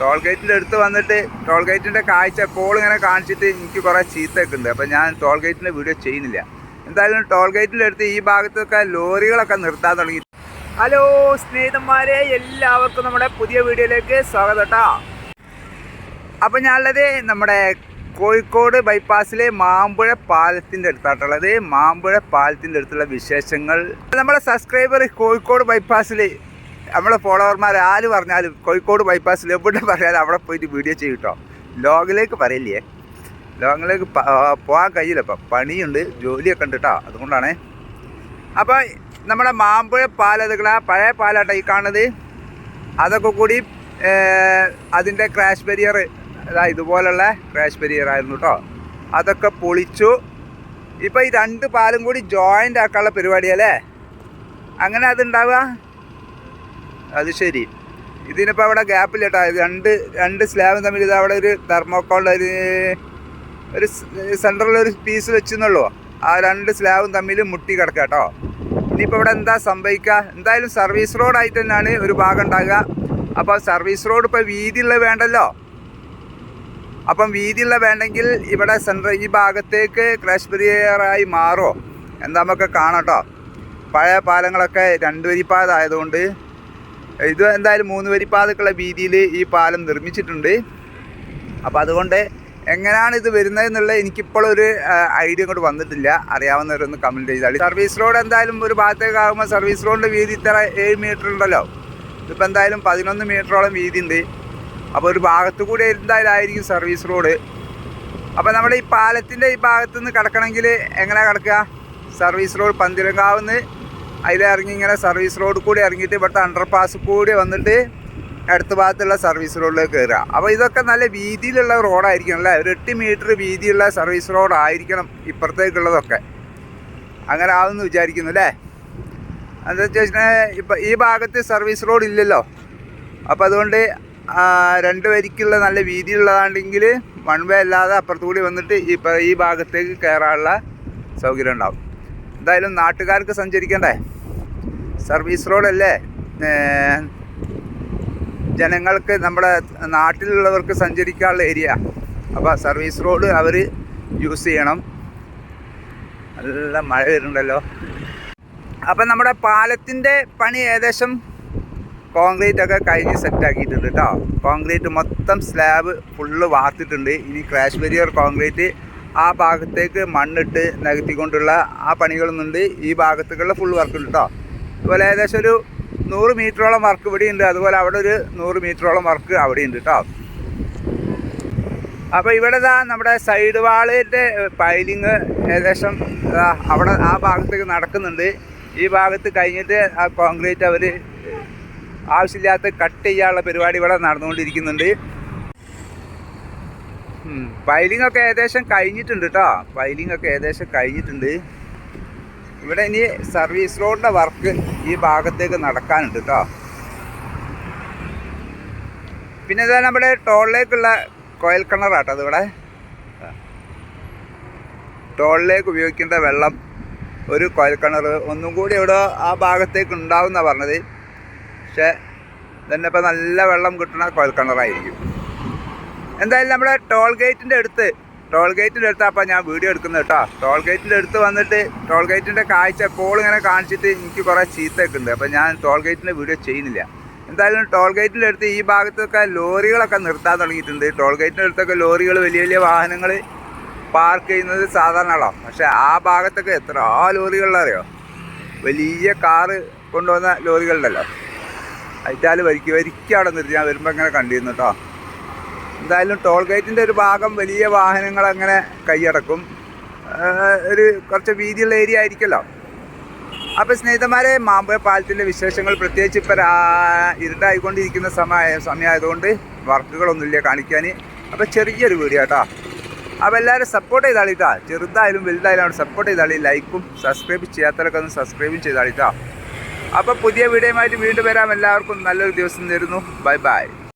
Toll ഗേറ്റിൻ്റെ അടുത്ത് വന്നിട്ട് ടോൾ ഗേറ്റിൻ്റെ കാഴ്ച ഇങ്ങനെ കാണിച്ചിട്ട് എനിക്ക് കുറേ ചീത്തയൊക്കെ ഉണ്ട്. അപ്പോൾ ഞാൻ ടോൾ ഗേറ്റിൻ്റെ വീഡിയോ ചെയ്യുന്നില്ല. എന്തായാലും ടോൾ ഗേറ്റിൻ്റെ അടുത്ത് ഈ ഭാഗത്തൊക്കെ ലോറികളൊക്കെ നിർത്താൻ തുടങ്ങി. ഹലോ സ്നേഹിതന്മാരെ, എല്ലാവർക്കും നമ്മുടെ പുതിയ വീഡിയോയിലേക്ക് സ്വാഗതം കേട്ടോ. അപ്പോൾ ഞാനുള്ളത് നമ്മുടെ കോഴിക്കോട് ബൈപ്പാസിലെ മാമ്പുഴ പാലത്തിൻ്റെ അടുത്തായിട്ടുള്ളത്. മാമ്പുഴ പാലത്തിൻ്റെ അടുത്തുള്ള വിശേഷങ്ങൾ നമ്മളെ സബ്സ്ക്രൈബർ കോഴിക്കോട് ബൈപ്പാസിൽ നമ്മളെ ഫോളോവർമാർ ആര് പറഞ്ഞാലും കോഴിക്കോട് ബൈപ്പാസിൽ എവിടെ പറഞ്ഞാലും അവിടെ പോയിട്ട് വീഡിയോ ചെയ്യും കേട്ടോ. ലോങ്ങിലേക്ക് പറയില്ലേ, ലോങ്ങിലേക്ക് പോകാൻ കഴിയില്ല, ഇപ്പം പണിയുണ്ട്, ജോലിയൊക്കെ ഉണ്ട് കേട്ടോ. അതുകൊണ്ടാണ്. അപ്പോൾ നമ്മുടെ മാമ്പുഴ പാലതുകളാ പഴയ പാലാട്ടോ ഈ കാണുന്നത്. അതൊക്കെ കൂടി അതിൻ്റെ ക്രാഷ് ബാരിയർ ഇതുപോലുള്ള ക്രാഷ് ബാരിയർ ആയിരുന്നു കേട്ടോ. അതൊക്കെ പൊളിച്ചു. ഇപ്പോൾ ഈ രണ്ട് പാലും കൂടി ജോയിൻ്റ് ആക്കാനുള്ള പരിപാടിയല്ലേ, അങ്ങനെ അതുണ്ടാവുക. അത് ശരി. ഇതിനിപ്പോൾ അവിടെ ഗ്യാപ്പില്ല കേട്ടോ. രണ്ട് സ്ലാബും തമ്മിൽ ഇത് അവിടെ ഒരു തെർമോക്കോളിൽ ഒരു സെൻറ്ററിലൊരു പീസ് വെച്ചെന്നുള്ളൂ. ആ രണ്ട് സ്ലാബും തമ്മിൽ മുട്ടി കിടക്കുക കേട്ടോ. ഇനിയിപ്പോൾ ഇവിടെ എന്താ സംഭവിക്കുക? എന്തായാലും സർവീസ് റോഡായിട്ട് തന്നെയാണ് ഒരു ഭാഗം ഉണ്ടാകുക. അപ്പോൾ സർവീസ് റോഡ് ഇപ്പോൾ വീതിയുള്ള വേണ്ടല്ലോ. അപ്പം വീതിയുള്ള വേണ്ടെങ്കിൽ ഇവിടെ ഈ ഭാഗത്തേക്ക് ക്രാഷ് ബാരിയറായി മാറുമോ എന്താ നമുക്ക് കാണാം കേട്ടോ. പഴയ പാലങ്ങളൊക്കെ 2 വരിപ്പാത ആയതുകൊണ്ട് ഇത് എന്തായാലും 3 വരിപ്പാതക്കുള്ള വീതിയിൽ ഈ പാലം നിർമ്മിച്ചിട്ടുണ്ട്. അപ്പോൾ അതുകൊണ്ട് എങ്ങനെയാണ് ഇത് വരുന്നതെന്നുള്ളത് എനിക്കിപ്പോഴൊരു ഐഡിയ കൊണ്ട് വന്നിട്ടില്ല. അറിയാവുന്നവരൊന്ന് കമൻറ്റ് ചെയ്താൽ. സർവീസ് റോഡ് എന്തായാലും ഒരു ഭാഗത്തേക്ക് ആകുമ്പോൾ സർവീസ് റോഡിൻ്റെ വീതി ഇത്ര 7 മീറ്റർ ഉണ്ടല്ലോ. ഇതിപ്പോൾ എന്തായാലും 11 മീറ്ററോളം വീതി ഉണ്ട്. അപ്പോൾ ഒരു ഭാഗത്തു കൂടി എന്തായാലും ആയിരിക്കും സർവീസ് റോഡ്. അപ്പോൾ നമ്മുടെ ഈ പാലത്തിൻ്റെ ഈ ഭാഗത്തുനിന്ന് കിടക്കണമെങ്കിൽ എങ്ങനെ കിടക്കുക? സർവീസ് റോഡ് പന്തിരങ്കാവുന്ന് അതിലിറങ്ങി ഇങ്ങനെ സർവീസ് റോഡ് കൂടി ഇറങ്ങിയിട്ട് ഇവിടുത്തെ അണ്ടർപാസ് കൂടി വന്നിട്ട് അടുത്ത ഭാഗത്തുള്ള സർവീസ് റോഡിലേക്ക് കയറുക. അപ്പോൾ ഇതൊക്കെ നല്ല വീതിയിലുള്ള റോഡായിരിക്കണം അല്ലേ. ഒരു 8 മീറ്റർ വീതിയുള്ള സർവീസ് റോഡായിരിക്കണം ഇപ്പുറത്തേക്കുള്ളതൊക്കെ. അങ്ങനെ ആവുമെന്ന് വിചാരിക്കുന്നു അല്ലേ. എന്താ വെച്ചാൽ ഇപ്പം ഈ ഭാഗത്ത് സർവീസ് റോഡ് ഇല്ലല്ലോ. അപ്പോൾ അതുകൊണ്ട് 2 വരിക്കുള്ള നല്ല വീതിയുള്ളതാണെങ്കിൽ 1 വേ അല്ലാതെ അപ്പുറത്തുകൂടി വന്നിട്ട് ഈ ഭാഗത്തേക്ക് കയറാനുള്ള സൗകര്യം ഉണ്ടാവും. എന്തായാലും നാട്ടുകാർക്ക് സഞ്ചരിക്കണ്ടേ, സർവീസ് റോഡല്ലേ, ജനങ്ങൾക്ക് നമ്മുടെ നാട്ടിലുള്ളവർക്ക് സഞ്ചരിക്കാനുള്ള ഏരിയ. അപ്പോൾ സർവീസ് റോഡ് അവർ യൂസ് ചെയ്യണം. നല്ല മഴ വരുന്നുണ്ടല്ലോ. അപ്പം നമ്മുടെ പാലത്തിൻ്റെ പണി ഏകദേശം കോൺക്രീറ്റ് ഒക്കെ കഴിഞ്ഞ് സെറ്റാക്കിയിട്ടുണ്ട് കേട്ടോ. കോൺക്രീറ്റ് മൊത്തം സ്ലാബ് ഫുള്ള് വാർത്തിട്ടുണ്ട്. ഇനി ക്രാഷ് ബാരിയർ കോൺക്രീറ്റ് ആ ഭാഗത്തേക്ക് മണ്ണിട്ട് നികത്തിക്കൊണ്ടുള്ള ആ പണികളൊന്നുണ്ട്. ഈ ഭാഗത്തേക്കുള്ള ഫുൾ വർക്ക് ഉണ്ട് കേട്ടോ. അതുപോലെ ഏകദേശം ഒരു 100 മീറ്ററോളം വർക്ക് ഇവിടെയുണ്ട്. അതുപോലെ അവിടെ ഒരു 100 മീറ്ററോളം വർക്ക് അവിടെയുണ്ട് കേട്ടോ. അപ്പോൾ ഇവിടെ നമ്മുടെ സൈഡ് വാളിൻ്റെ പൈലിങ് ഏകദേശം അവിടെ ആ ഭാഗത്തേക്ക് നടക്കുന്നുണ്ട്. ഈ ഭാഗത്ത് കഴിഞ്ഞിട്ട് ആ കോൺക്രീറ്റ് അവർ ആവശ്യമില്ലാത്ത കട്ട് ചെയ്യാനുള്ള പരിപാടി ഇവിടെ നടന്നുകൊണ്ടിരിക്കുന്നുണ്ട്. പൈലിംഗ് ഒക്കെ ഏകദേശം കഴിഞ്ഞിട്ടുണ്ട് കേട്ടോ. പൈലിംഗ് ഒക്കെ ഏകദേശം കഴിഞ്ഞിട്ടുണ്ട്. ഇവിടെ ഇനി സർവീസ് റോഡിൻ്റെ വർക്ക് ഈ ഭാഗത്തേക്ക് നടക്കാനുണ്ട് കേട്ടോ. പിന്നെ ഇതാ നമ്മുടെ ടോളിലേക്കുള്ള കോയൽ കിണറാട്ടോ. അതിവിടെ ടോളിലേക്ക് ഉപയോഗിക്കേണ്ട വെള്ളം ഒരു കോയൽ കിണർ ഒന്നും കൂടി ഇവിടെ ആ ഭാഗത്തേക്ക് ഉണ്ടാവുമെന്നാണ് പറഞ്ഞത്. പക്ഷേ തന്നെ ഇപ്പോൾ നല്ല വെള്ളം കിട്ടുന്ന കോയൽ കിണറായിരിക്കും. എന്തായാലും നമ്മുടെ ടോൾ ഗേറ്റിൻ്റെ അടുത്ത് അപ്പോൾ ഞാൻ വീഡിയോ എടുക്കുന്നത് കേട്ടോ. ടോൾ ഗേറ്റിൻ്റെ അടുത്ത് വന്നിട്ട് ടോൾ ഗേറ്റിൻ്റെ കാഴ്ച ഇങ്ങനെ കാണിച്ചിട്ട് എനിക്ക് കുറേ ചീത്തയൊക്കെ ഉണ്ട്. അപ്പോൾ ഞാൻ ടോൾ ഗേറ്റിൻ്റെ വീഡിയോ ചെയ്യുന്നില്ല. എന്തായാലും ടോൾ ഗേറ്റിൻ്റെ അടുത്ത് ഈ ഭാഗത്തൊക്കെ ലോറികളൊക്കെ നിർത്താൻ തുടങ്ങിയിട്ടുണ്ട്. ടോൾ ഗേറ്റിൻ്റെ അടുത്തൊക്കെ ലോറികൾ വലിയ വലിയ വാഹനങ്ങൾ പാർക്ക് ചെയ്യുന്നത് സാധാരണയാണോ. പക്ഷേ ആ ഭാഗത്തൊക്കെ എത്ര ലോറികളിലറിയോ, വലിയ കാറ് കൊണ്ടുവന്ന ലോറികളുണ്ടല്ലോ, അയറ്റാൽ വരിക്ക് അവിടെ നിർത്തി ഞാൻ വരുമ്പോൾ ഇങ്ങനെ കണ്ടിരുന്നു കേട്ടോ. എന്തായാലും ടോൾ ഗേറ്റിൻ്റെ ഒരു ഭാഗം വലിയ വാഹനങ്ങൾ അങ്ങനെ കൈയടക്കും. ഒരു കുറച്ച് വീതിയുള്ള ഏരിയ ആയിരിക്കുമല്ലോ. അപ്പോൾ സ്നേഹിതന്മാരെ, മാമ്പുഴ പാലത്തിൻ്റെ വിശേഷങ്ങൾ പ്രത്യേകിച്ച് ഇപ്പോൾ ഇരുട്ടായിക്കൊണ്ടിരിക്കുന്ന സമയമായതുകൊണ്ട് വർക്കുകളൊന്നുമില്ല കാണിക്കാൻ. അപ്പോൾ ചെറിയൊരു വീഡിയോ കേട്ടോ. അപ്പോൾ എല്ലാവരും സപ്പോർട്ട് ചെയ്താളിട്ടാ. ചെറുതായാലും വലുതായാലും അവിടെ സപ്പോർട്ട് ചെയ്താളി. ലൈക്കും സബ്സ്ക്രൈബ് ചെയ്യാത്തവരൊക്കെ ഒന്ന് സബ്സ്ക്രൈബും ചെയ്താളിട്ടാ. അപ്പോൾ പുതിയ വീഡിയോയുമായിട്ട് വീണ്ടും വരാം. എല്ലാവർക്കും നല്ലൊരു ദിവസം തരുന്നു. Bye bye.